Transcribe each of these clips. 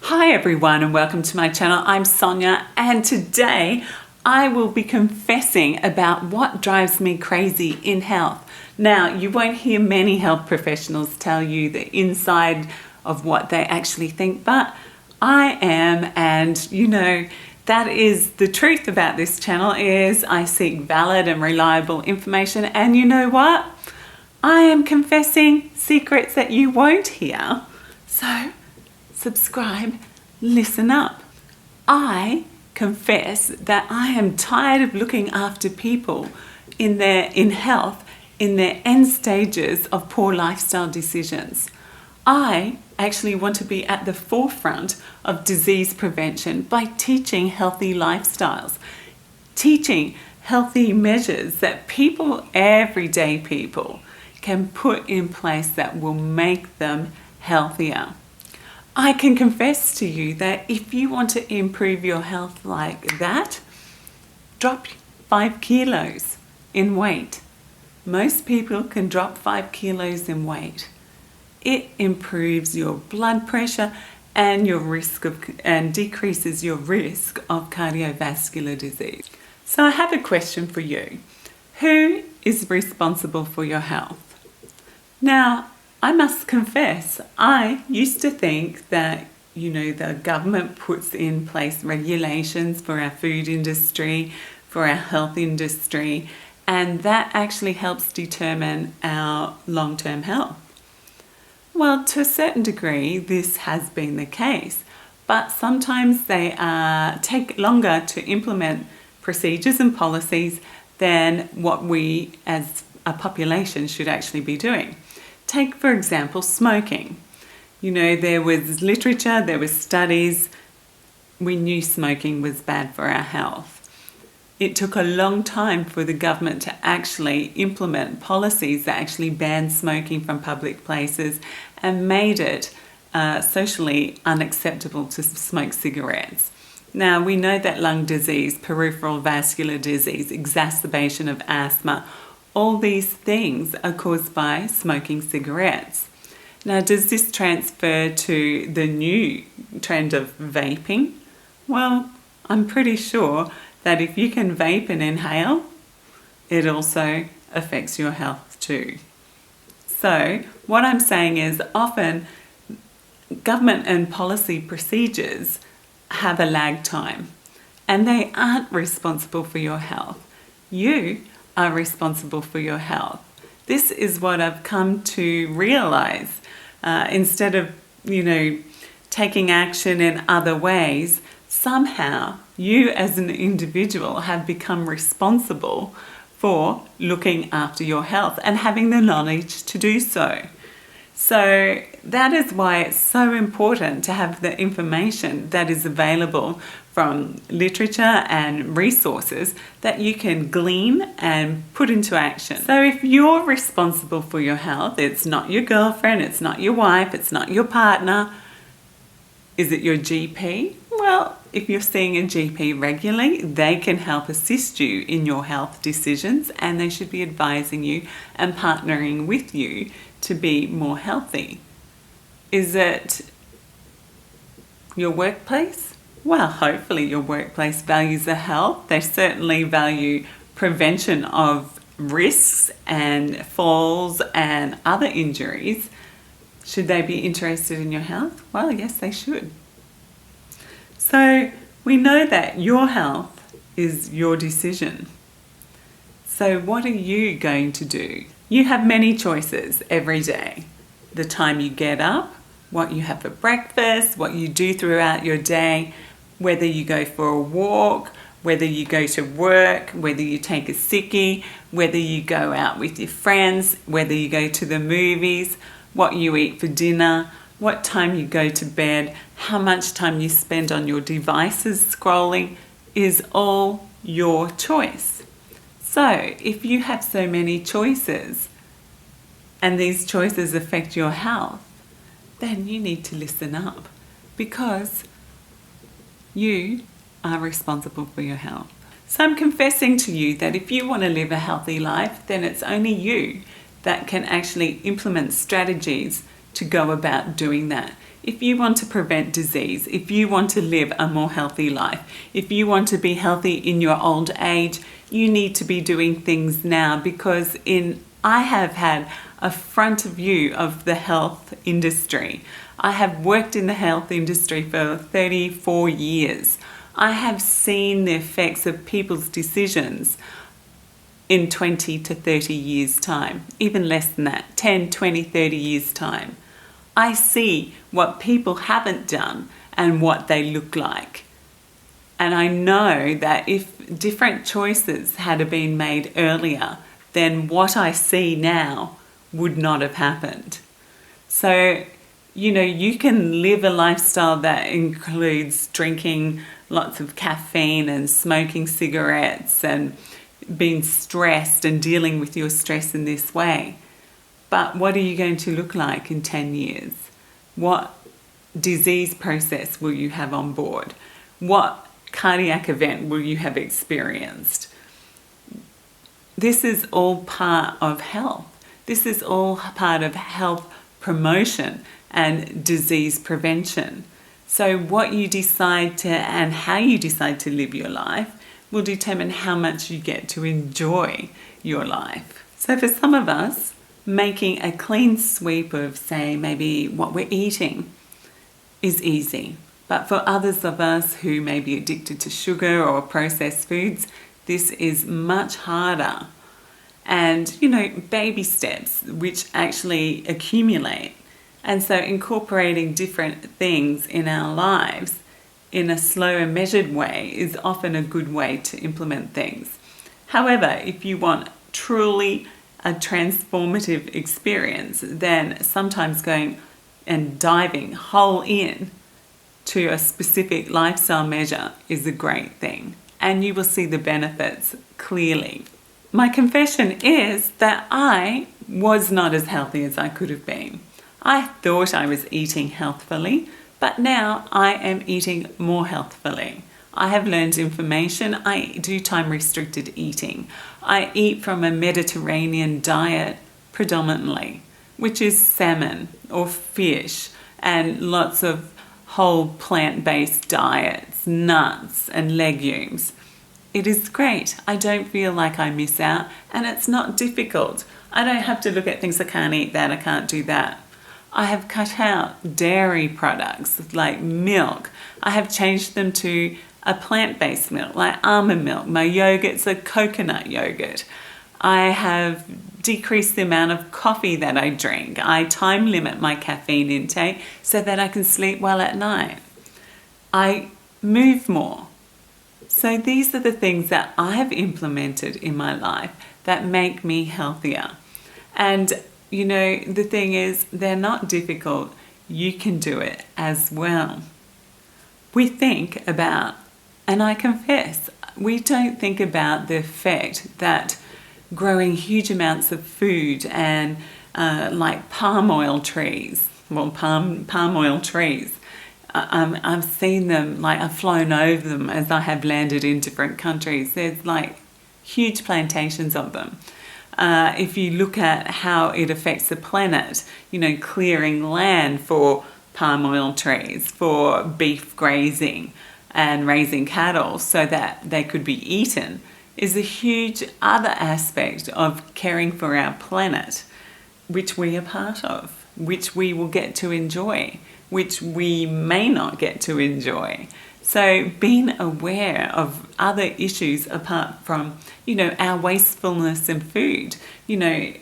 Hi everyone and welcome to my channel. I'm Sonia and today I will be confessing about what drives me crazy in health. Now, you won't hear many health professionals tell you the inside of what they actually think, but I am, and you know, that is the truth about this channel is I seek valid and reliable information, and you know what? I am confessing secrets that you won't hear. So subscribe, listen up. I confess that I am tired of looking after people in health in their end stages of poor lifestyle decisions. I actually want to be at the forefront of disease prevention by teaching healthy lifestyles, teaching healthy measures that people, everyday people, can put in place that will make them healthier. I can confess to you that if you want to improve your health like that, drop 5 kilos in weight. Most people can drop 5 kilos in weight. It improves your blood pressure and decreases your risk of cardiovascular disease. So I have a question for you. Who is responsible for your health? Now, I must confess, I used to think that, the government puts in place regulations for our food industry, for our health industry, and that actually helps determine our long-term health. Well, to a certain degree, this has been the case, but sometimes they take longer to implement procedures and policies than what we as a population should actually be doing. Take, for example, smoking. There was literature, there was studies. We knew smoking was bad for our health. It took a long time for the government to actually implement policies that actually banned smoking from public places and made it socially unacceptable to smoke cigarettes. Now, we know that lung disease, peripheral vascular disease, exacerbation of asthma, all these things are caused by smoking cigarettes. Now, does this transfer to the new trend of vaping? Well, I'm pretty sure that if you can vape and inhale, it also affects your health too. So what I'm saying is often government and policy procedures have a lag time and they aren't responsible for your health. You are responsible for your health. This is what I've come to realize. Instead of, taking action in other ways, somehow you as an individual have become responsible for looking after your health and having the knowledge to do so. So that is why it's so important to have the information that is available from literature and resources that you can glean and put into action. So if you're responsible for your health, it's not your girlfriend, it's not your wife, it's not your partner. Is it your GP? Well, if you're seeing a GP regularly, they can help assist you in your health decisions and they should be advising you and partnering with you to be more healthy. Is it your workplace? Well, hopefully your workplace values the health. They certainly value prevention of risks and falls and other injuries. Should they be interested in your health? Well, yes, they should. So we know that your health is your decision. So what are you going to do? You have many choices every day. The time you get up, what you have for breakfast, what you do throughout your day, whether you go for a walk, whether you go to work, whether you take a sickie, whether you go out with your friends, whether you go to the movies, what you eat for dinner, what time you go to bed, how much time you spend on your devices scrolling is all your choice. So if you have so many choices and these choices affect your health, then you need to listen up because you are responsible for your health. So I'm confessing to you that if you want to live a healthy life, then it's only you that can actually implement strategies to go about doing that. If you want to prevent disease, if you want to live a more healthy life, if you want to be healthy in your old age, you need to be doing things now, because I have had a front view of the health industry. I have worked in the health industry for 34 years. I have seen the effects of people's decisions in 20 to 30 years' time, even less than that, 10, 20, 30 years' time. I see what people haven't done and what they look like. And I know that if different choices had been made earlier, then what I see now would not have happened. So, you can live a lifestyle that includes drinking lots of caffeine and smoking cigarettes and being stressed and dealing with your stress in this way. But what are you going to look like in 10 years? What disease process will you have on board? What cardiac event will you have experienced? This is all part of health. This is all part of health promotion and disease prevention. So what you decide to and how you decide to live your life will determine how much you get to enjoy your life. So for some of us, making a clean sweep of, say, maybe what we're eating is easy. But for others of us who may be addicted to sugar or processed foods, this is much harder. And, baby steps which actually accumulate. And so incorporating different things in our lives in a slow and measured way is often a good way to implement things. However, if you want truly a transformative experience, then sometimes going and diving whole in to a specific lifestyle measure is a great thing, and you will see the benefits clearly. My confession is that I was not as healthy as I could have been. I thought I was eating healthfully, but now I am eating more healthfully. I have learned information. I do time-restricted eating. I eat from a Mediterranean diet predominantly, which is salmon or fish and lots of whole plant-based diets, nuts and legumes. It is great. I don't feel like I miss out, and it's not difficult. I don't have to look at things, I can't eat that, I can't do that. I have cut out dairy products like milk. I have changed them to a plant-based milk like almond milk. My yogurt's a coconut yogurt. I have decreased the amount of coffee that I drink. I time limit my caffeine intake so that I can sleep well at night. I move more. So these are the things that I have implemented in my life that make me healthier. And the thing is, they're not difficult. You can do it as well. We think about, and I confess, we don't think about the effect that growing huge amounts of food and like palm oil trees, I've seen them, I've flown over them as I have landed in different countries. There's huge plantations of them. If you look at how it affects the planet, clearing land for palm oil trees, for beef grazing and raising cattle so that they could be eaten is a huge other aspect of caring for our planet, which we are part of, which we will get to enjoy, which we may not get to enjoy. So being aware of other issues apart from, our wastefulness in food,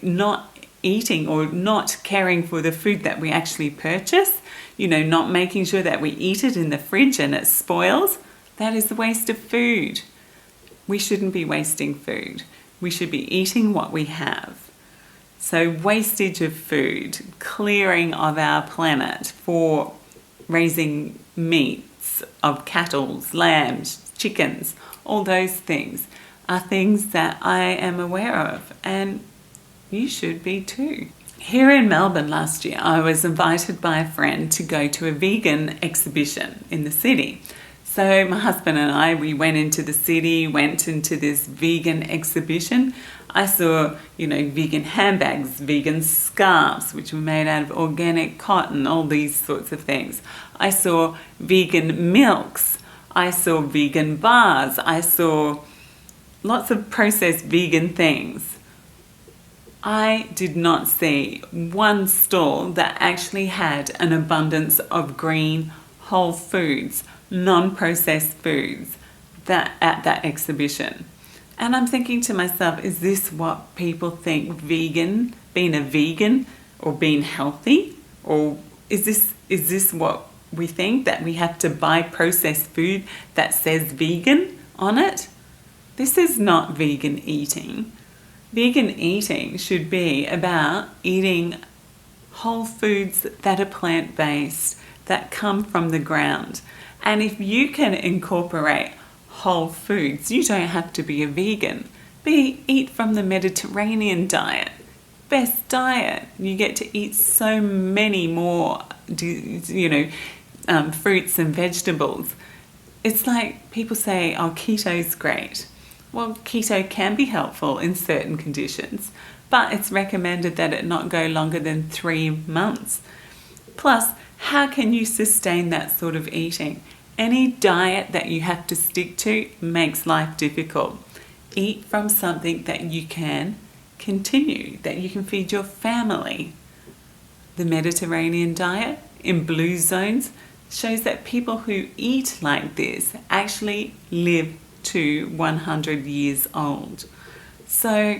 not eating or not caring for the food that we actually purchase, not making sure that we eat it in the fridge and it spoils, that is the waste of food. We shouldn't be wasting food. We should be eating what we have. So wastage of food, clearing of our planet for raising meats of cattle, lambs, chickens, all those things are things that I am aware of, and you should be too. Here in Melbourne last year, I was invited by a friend to go to a vegan exhibition in the city. So my husband and I, we went into the city, went into this vegan exhibition. I saw, vegan handbags, vegan scarves, which were made out of organic cotton, all these sorts of things. I saw vegan milks. I saw vegan bars. I saw lots of processed vegan things. I did not see one stall that actually had an abundance of green, whole foods, non-processed foods at that exhibition. And I'm thinking to myself, is this what people think being a vegan or being healthy? Or is this what we think, that we have to buy processed food that says vegan on it? This is not vegan eating. Vegan eating should be about eating whole foods that are plant-based, that come from the ground. And if you can incorporate whole foods, you don't have to be a vegan. Eat from the Mediterranean diet. Best diet. You get to eat so many more, fruits and vegetables. It's like people say, oh, keto's great. Well, keto can be helpful in certain conditions, but it's recommended that it not go longer than 3 months. Plus, how can you sustain that sort of eating? Any diet that you have to stick to makes life difficult. Eat from something that you can continue, that you can feed your family. The Mediterranean diet in blue zones shows that people who eat like this actually live to 100 years old. So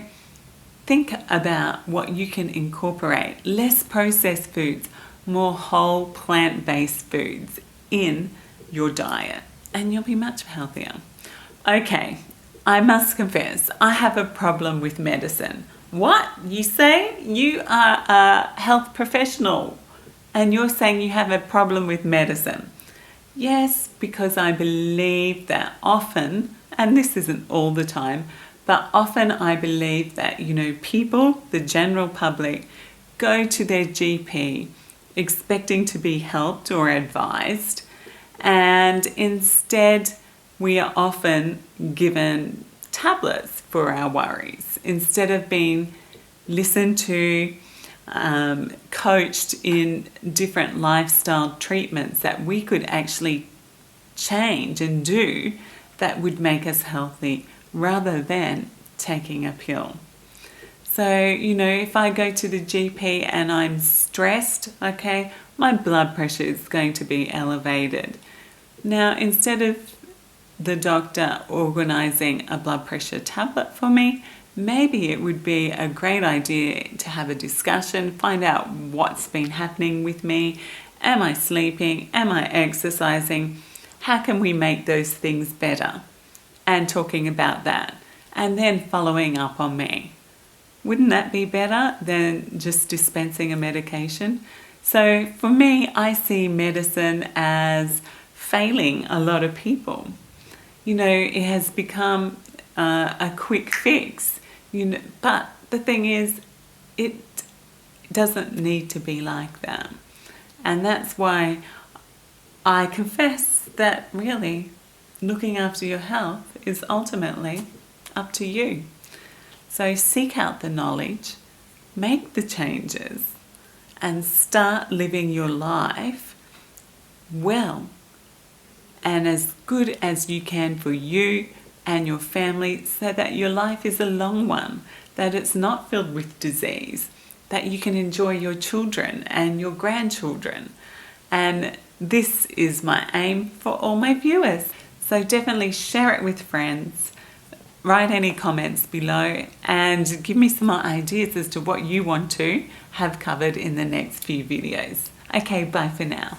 think about what you can incorporate. Less processed foods, more whole plant-based foods in your diet, and you'll be much healthier. Okay, I must confess, I have a problem with medicine. What? You say? You are a health professional and you're saying you have a problem with medicine. Yes, because I believe that often, and this isn't all the time, but often I believe that, people, the general public, go to their GP expecting to be helped or advised, and instead we are often given tablets for our worries instead of being listened to, coached in different lifestyle treatments that we could actually change and do that would make us healthy rather than taking a pill. So, if I go to the GP and I'm stressed, okay, my blood pressure is going to be elevated. Now, instead of the doctor organising a blood pressure tablet for me, maybe it would be a great idea to have a discussion, find out what's been happening with me. Am I sleeping? Am I exercising? How can we make those things better? And talking about that, and then following up on me. Wouldn't that be better than just dispensing a medication? So for me, I see medicine as failing a lot of people. It has become a quick fix. But the thing is, it doesn't need to be like that. And that's why I confess that really looking after your health is ultimately up to you. So seek out the knowledge, make the changes, and start living your life well and as good as you can for you and your family, so that your life is a long one, that it's not filled with disease, that you can enjoy your children and your grandchildren. And this is my aim for all my viewers. So definitely share it with friends. Write any comments below and give me some ideas as to what you want to have covered in the next few videos. Okay, bye for now.